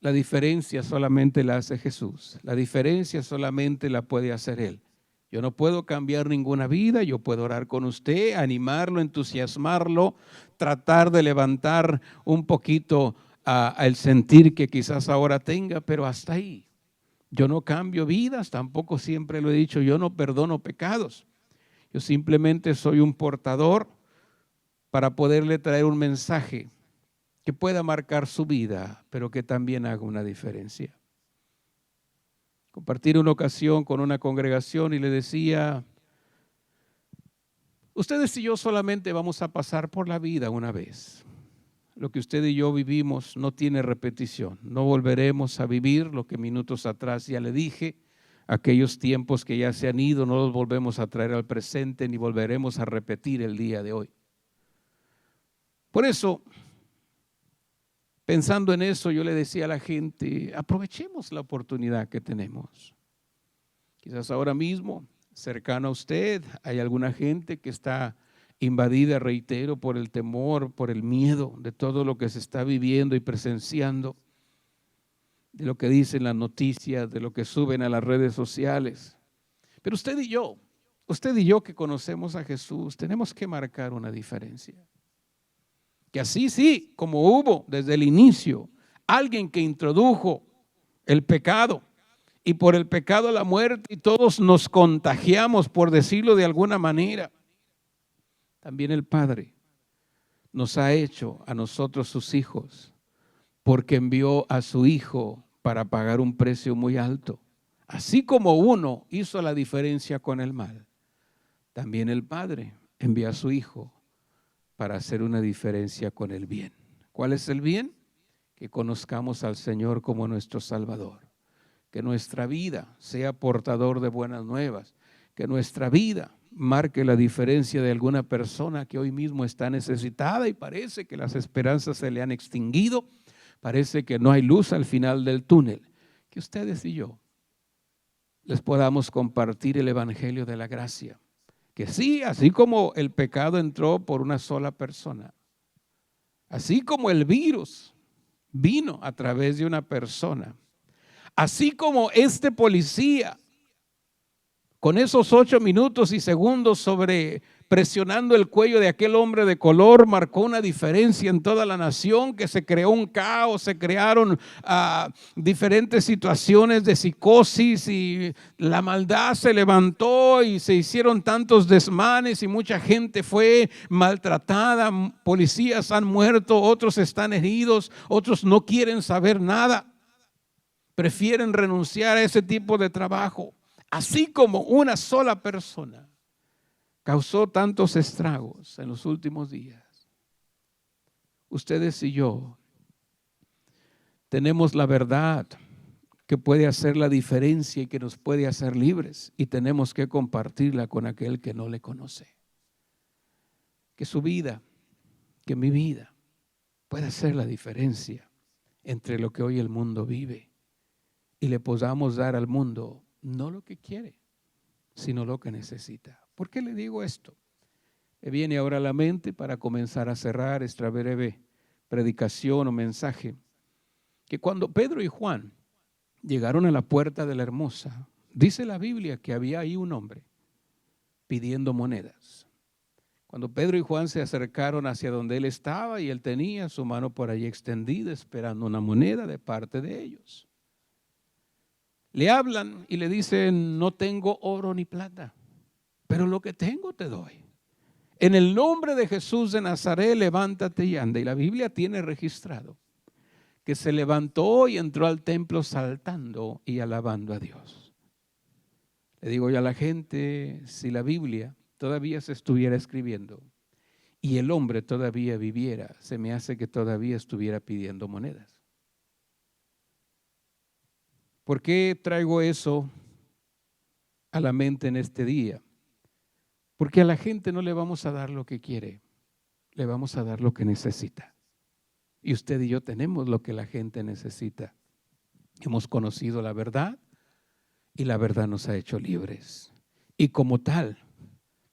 la diferencia solamente la hace Jesús. La diferencia solamente la puede hacer Él. Yo no puedo cambiar ninguna vida, yo puedo orar con usted, animarlo, entusiasmarlo, tratar de levantar un poquito el sentir que quizás ahora tenga, pero hasta ahí. Yo no cambio vidas, tampoco siempre lo he dicho, yo no perdono pecados. Yo simplemente soy un portador para poderle traer un mensaje que pueda marcar su vida, pero que también haga una diferencia. Compartí una ocasión con una congregación y le decía, ustedes y yo solamente vamos a pasar por la vida una vez. Lo que usted y yo vivimos no tiene repetición. No volveremos a vivir lo que minutos atrás ya le dije. Aquellos tiempos que ya se han ido no los volvemos a traer al presente ni volveremos a repetir el día de hoy. Por eso, pensando en eso, yo le decía a la gente, aprovechemos la oportunidad que tenemos. Quizás ahora mismo, cercano a usted, hay alguna gente que está invadida, reitero, por el temor, por el miedo de todo lo que se está viviendo y presenciando, de lo que dicen las noticias, de lo que suben a las redes sociales. Pero usted y yo que conocemos a Jesús, tenemos que marcar una diferencia. Que así sí, como hubo desde el inicio alguien que introdujo el pecado y por el pecado la muerte y todos nos contagiamos, por decirlo de alguna manera, también el Padre nos ha hecho a nosotros sus hijos porque envió a su Hijo para pagar un precio muy alto. Así como uno hizo la diferencia con el mal, también el Padre envió a su Hijo para hacer una diferencia con el bien. ¿Cuál es el bien? Que conozcamos al Señor como nuestro Salvador, que nuestra vida sea portador de buenas nuevas, que nuestra vida marque la diferencia de alguna persona que hoy mismo está necesitada y parece que las esperanzas se le han extinguido, parece que no hay luz al final del túnel, que ustedes y yo les podamos compartir el evangelio de la gracia. Que sí, así como el pecado entró por una sola persona, así como el virus vino a través de una persona, así como este policía con esos 8 minutos y segundos sobre presionando el cuello de aquel hombre de color, marcó una diferencia en toda la nación, que se creó un caos, se crearon diferentes situaciones de psicosis y la maldad se levantó y se hicieron tantos desmanes y mucha gente fue maltratada, policías han muerto, otros están heridos, otros no quieren saber nada, prefieren renunciar a ese tipo de trabajo. Así como una sola persona causó tantos estragos en los últimos días, ustedes y yo tenemos la verdad que puede hacer la diferencia y que nos puede hacer libres, y tenemos que compartirla con aquel que no le conoce. Que su vida, que mi vida pueda hacer la diferencia entre lo que hoy el mundo vive y le podamos dar al mundo no lo que quiere, sino lo que necesita. ¿Por qué le digo esto? Me viene ahora a la mente para comenzar a cerrar esta breve predicación o mensaje, que cuando Pedro y Juan llegaron a la puerta de la Hermosa, dice la Biblia que había ahí un hombre pidiendo monedas. Cuando Pedro y Juan se acercaron hacia donde él estaba y él tenía su mano por allí extendida esperando una moneda de parte de ellos, le hablan y le dicen: no tengo oro ni plata, pero lo que tengo te doy. En el nombre de Jesús de Nazaret, levántate y anda. Y la Biblia tiene registrado que se levantó y entró al templo saltando y alabando a Dios. Le digo yo a la gente, si la Biblia todavía se estuviera escribiendo y el hombre todavía viviera, se me hace que todavía estuviera pidiendo monedas. ¿Por qué traigo eso a la mente en este día? Porque a la gente no le vamos a dar lo que quiere, le vamos a dar lo que necesita. Y usted y yo tenemos lo que la gente necesita. Hemos conocido la verdad y la verdad nos ha hecho libres. Y como tal,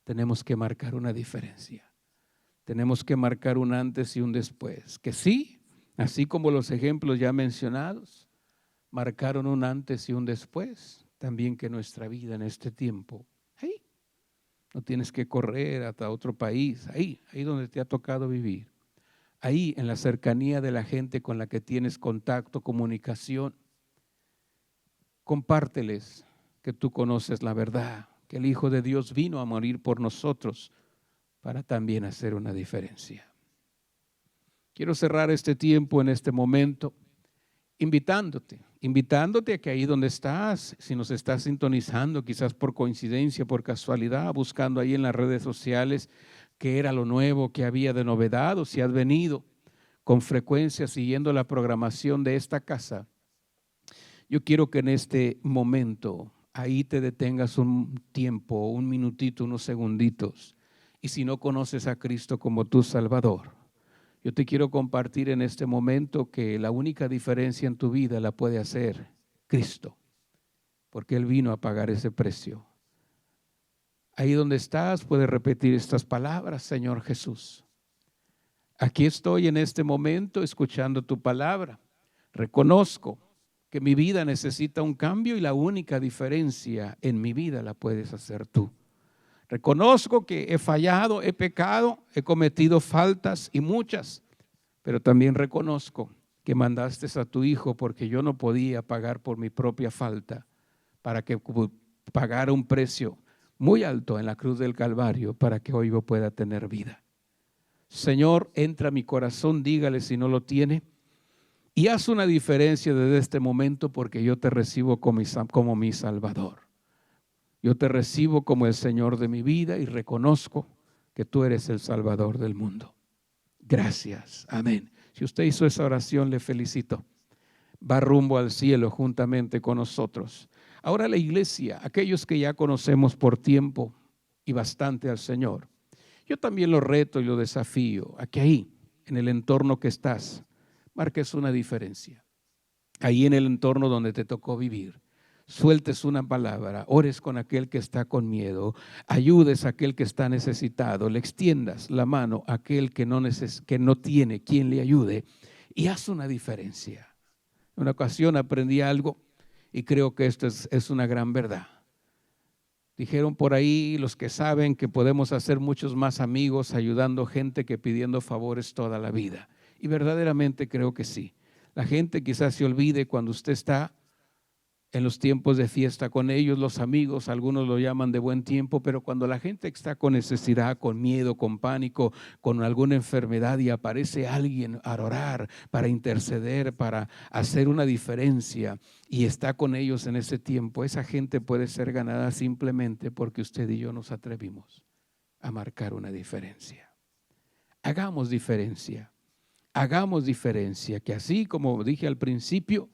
tenemos que marcar una diferencia. Tenemos que marcar un antes y un después. Que sí, así como los ejemplos ya mencionados marcaron un antes y un después, también que nuestra vida en este tiempo, ahí, no tienes que correr hasta otro país, ahí donde te ha tocado vivir, ahí en la cercanía de la gente con la que tienes contacto, comunicación, compárteles que tú conoces la verdad, que el Hijo de Dios vino a morir por nosotros para también hacer una diferencia. Quiero cerrar este tiempo en este momento invitándote a que ahí donde estás, si nos estás sintonizando, quizás por coincidencia, por casualidad, buscando ahí en las redes sociales qué era lo nuevo, qué había de novedad, o si has venido con frecuencia siguiendo la programación de esta casa, yo quiero que en este momento ahí te detengas un tiempo, un minutito, unos segunditos, y si no conoces a Cristo como tu Salvador, yo te quiero compartir en este momento que la única diferencia en tu vida la puede hacer Cristo, porque Él vino a pagar ese precio. Ahí donde estás puedes repetir estas palabras: Señor Jesús, aquí estoy en este momento escuchando tu palabra. Reconozco que mi vida necesita un cambio y la única diferencia en mi vida la puedes hacer tú. Reconozco que he fallado, he pecado, he cometido faltas y muchas, pero también reconozco que mandaste a tu Hijo porque yo no podía pagar por mi propia falta, para que pagara un precio muy alto en la cruz del Calvario para que hoy yo pueda tener vida. Señor, entra a mi corazón, dígale si no lo tiene, y haz una diferencia desde este momento, porque yo te recibo como mi Salvador. Yo te recibo como el Señor de mi vida y reconozco que tú eres el Salvador del mundo. Gracias. Amén. Si usted hizo esa oración, le felicito. Va rumbo al cielo juntamente con nosotros. Ahora la iglesia, aquellos que ya conocemos por tiempo y bastante al Señor, yo también lo reto y lo desafío a que ahí, en el entorno que estás, marques una diferencia. Ahí en el entorno donde te tocó vivir, sueltes una palabra, ores con aquel que está con miedo, ayudes a aquel que está necesitado, le extiendas la mano a aquel que no tiene quien le ayude y haz una diferencia. En una ocasión aprendí algo y creo que esto es una gran verdad. Dijeron por ahí los que saben que podemos hacer muchos más amigos ayudando gente que pidiendo favores toda la vida. Y verdaderamente creo que sí. La gente quizás se olvide cuando usted está en los tiempos de fiesta con ellos, los amigos, algunos lo llaman de buen tiempo, pero cuando la gente está con necesidad, con miedo, con pánico, con alguna enfermedad y aparece alguien a orar, para interceder, para hacer una diferencia y está con ellos en ese tiempo, esa gente puede ser ganada simplemente porque usted y yo nos atrevimos a marcar una diferencia. Hagamos diferencia, que así como dije al principio,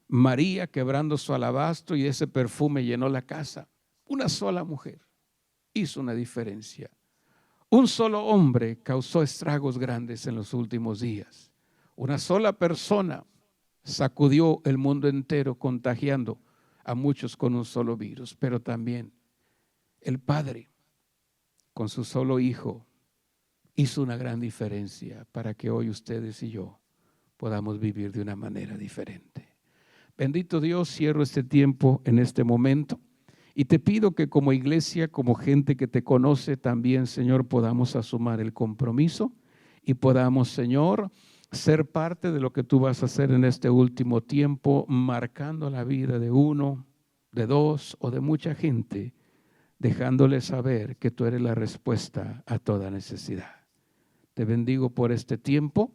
María quebrando su alabastro y ese perfume llenó la casa. Una sola mujer hizo una diferencia. Un solo hombre causó estragos grandes en los últimos días. Una sola persona sacudió el mundo entero contagiando a muchos con un solo virus. Pero también el Padre con su solo Hijo hizo una gran diferencia para que hoy ustedes y yo podamos vivir de una manera diferente. Bendito Dios, cierro este tiempo en este momento y te pido que como iglesia, como gente que te conoce también, Señor, podamos asumir el compromiso y podamos, Señor, ser parte de lo que tú vas a hacer en este último tiempo, marcando la vida de uno, de dos o de mucha gente, dejándole saber que tú eres la respuesta a toda necesidad. Te bendigo por este tiempo.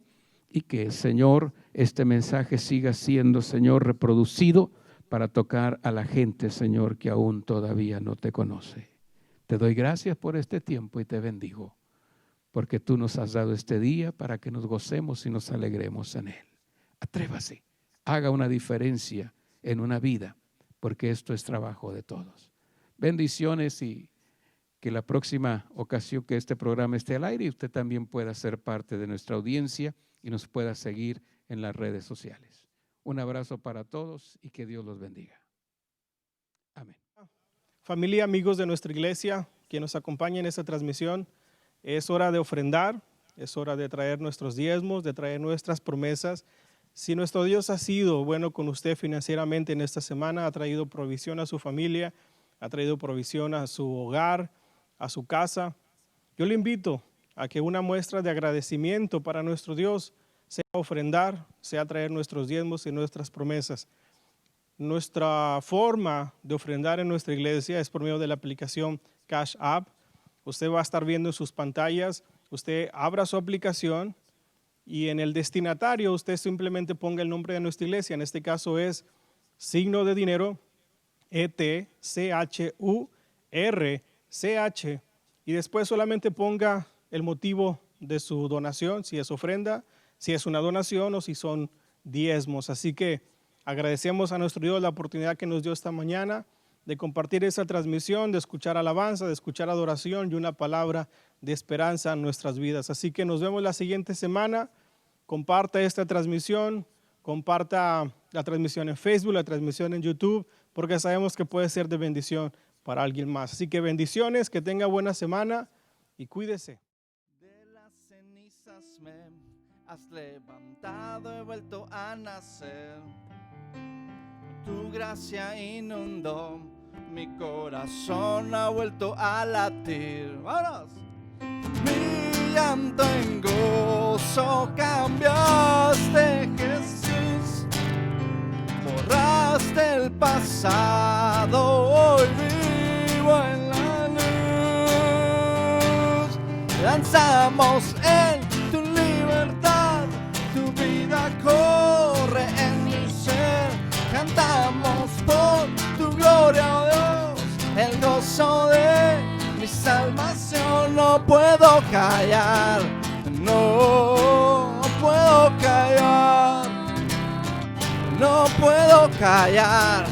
Y que, Señor, este mensaje siga siendo, Señor, reproducido para tocar a la gente, Señor, que aún todavía no te conoce. Te doy gracias por este tiempo y te bendigo, porque tú nos has dado este día para que nos gocemos y nos alegremos en él. Atrévase, haga una diferencia en una vida, porque esto es trabajo de todos. Bendiciones y que la próxima ocasión que este programa esté al aire, usted también pueda ser parte de nuestra audiencia y nos pueda seguir en las redes sociales. Un abrazo para todos y que Dios los bendiga. Amén. Familia, amigos de nuestra iglesia que nos acompañan en esta transmisión, es hora de ofrendar, es hora de traer nuestros diezmos, de traer nuestras promesas. Si nuestro Dios ha sido bueno con usted financieramente en esta semana, ha traído provisión a su familia, ha traído provisión a su hogar, a su casa, yo le invito a que una muestra de agradecimiento para nuestro Dios sea ofrendar, sea traer nuestros diezmos y nuestras promesas. Nuestra forma de ofrendar en nuestra iglesia es por medio de la aplicación Cash App. Usted va a estar viendo en sus pantallas, usted abra su aplicación y en el destinatario usted simplemente ponga el nombre de nuestra iglesia. En este caso es signo de dinero, ETCHURCH, y después solamente ponga el motivo de su donación, si es ofrenda, si es una donación o si son diezmos. Así que agradecemos a nuestro Dios la oportunidad que nos dio esta mañana de compartir esa transmisión, de escuchar alabanza, de escuchar adoración y una palabra de esperanza en nuestras vidas. Así que nos vemos la siguiente semana. Comparta esta transmisión, comparta la transmisión en Facebook, la transmisión en YouTube, porque sabemos que puede ser de bendición para alguien más. Así que bendiciones, que tenga buena semana y cuídese. De las cenizas me has levantado, he vuelto a nacer. Tu gracia inundó mi corazón, ha vuelto a latir. ¡Vámonos! Mi llanto en gozo cambiaste, Jesús. Borraste el pasado, hoy vivo en la luz. Danzamos en tu libertad, tu vida corre en mi ser. Cantamos por tu gloria, oh Dios, el gozo de mi salvación. No puedo callar, no puedo callar, no puedo callar,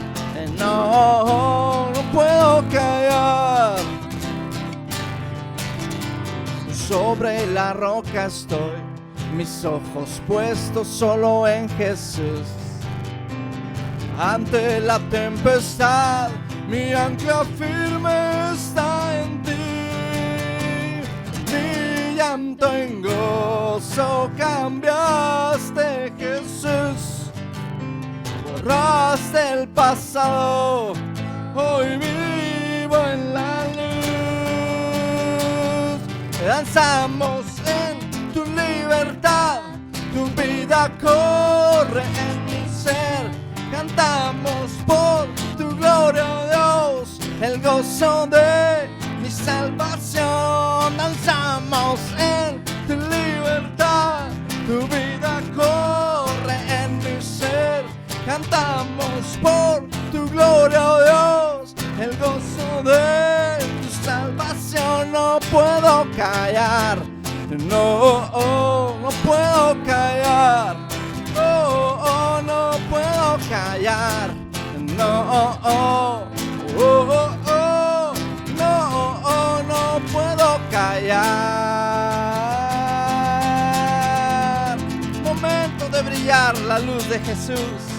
no puedo callar. Sobre la roca estoy, mis ojos puestos solo en Jesús. Ante la tempestad, mi ancla firme está en ti. Mi llanto en gozo cambiaste, Jesús. Borraste el pasado, hoy vivo en la luz. Danzamos en tu libertad, tu vida corre en mi ser. Cantamos por tu gloria, Dios, el gozo de mi salvación. Danzamos en tu libertad, tu vida corre en mi ser. Cantamos por tu gloria, Dios, el gozo de tu salvación. No puedo callar, no puedo callar. No puedo callar, no puedo callar. Momento de brillar la luz de Jesús.